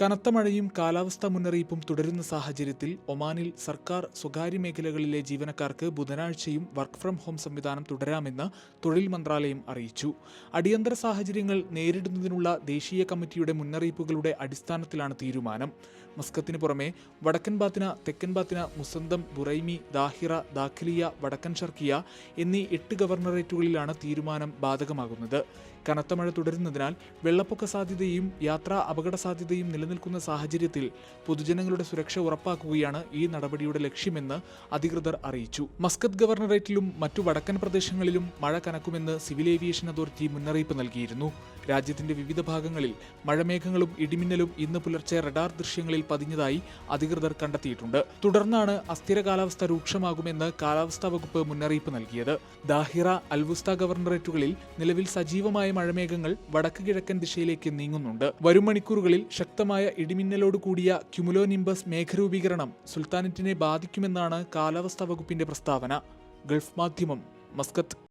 കനത്ത മഴയും കാലാവസ്ഥാ മുന്നറിയിപ്പും തുടരുന്ന സാഹചര്യത്തിൽ ഒമാനിൽ സർക്കാർ സ്വകാര്യ മേഖലകളിലെ ജീവനക്കാർക്ക് ബുധനാഴ്ചയും വർക്ക് ഫ്രം ഹോം സംവിധാനം തുടരാമെന്ന് തൊഴിൽ മന്ത്രാലയം അറിയിച്ചു. അടിയന്തര സാഹചര്യങ്ങൾ നേരിടുന്നതിനുള്ള ദേശീയ കമ്മിറ്റിയുടെ മുന്നറിയിപ്പുകളുടെ അടിസ്ഥാനത്തിലാണ് തീരുമാനം. മസ്കത്തിന് പുറമെ വടക്കൻ ബാത്തിന, തെക്കൻ Batinah, Musandam, Buraimi, Dhahirah, Dakhiliyah, വടക്കൻ ഷർക്കിയ എന്നീ 8 ഗവർണറേറ്റുകളിലാണ് തീരുമാനം ബാധകമാകുന്നത്. കനത്ത മഴ തുടരുന്നതിനാൽ വെള്ളപ്പൊക്ക സാധ്യതയും യാത്രാ അപകട സാധ്യതയും നിലനിൽക്കുന്ന സാഹചര്യത്തിൽ പൊതുജനങ്ങളുടെ സുരക്ഷ ഉറപ്പാക്കുകയാണ് ഈ നടപടിയുടെ ലക്ഷ്യമെന്ന് അധികൃതർ അറിയിച്ചു. മസ്കത്ത് ഗവർണറേറ്റിലും മറ്റു വടക്കൻ പ്രദേശങ്ങളിലും മഴ കനക്കുമെന്ന് സിവിൽ ഏവിയേഷൻ അതോറിറ്റി മുന്നറിയിപ്പ് നൽകിയിരുന്നു. രാജ്യത്തിന്റെ വിവിധ ഭാഗങ്ങളിൽ മഴമേഘങ്ങളും ഇടിമിന്നലും ഇന്ന് പുലർച്ചെ റഡാർ ദൃശ്യങ്ങളിൽ പതിഞ്ഞതായി അധികൃതർ കണ്ടെത്തിയിട്ടുണ്ട്. തുടർന്നാണ് അസ്ഥിര കാലാവസ്ഥ രൂക്ഷമാകുമെന്ന് കാലാവസ്ഥാ വകുപ്പ് മുന്നറിയിപ്പ് നൽകിയത്. ദാഹിറ, അൽവുസ്ത ഗവർണറേറ്റുകളിൽ നിലവിൽ സജീവമായ മഴമേഘങ്ങൾ വടക്ക് കിഴക്കൻ ദിശയിലേക്ക് നീങ്ങുന്നുണ്ട്. വരും മണിക്കൂറുകളിൽ ശക്തമായ ഇടിമിന്നലോട് കൂടിയ ക്യുമുലോനിംബസ് മേഘരൂപീകരണം സുൽത്താനറ്റിനെ ബാധിക്കുമെന്നാണ് കാലാവസ്ഥാ വകുപ്പിന്റെ പ്രസ്താവന. ഗൾഫ് മാധ്യമം, മസ്കത്ത്.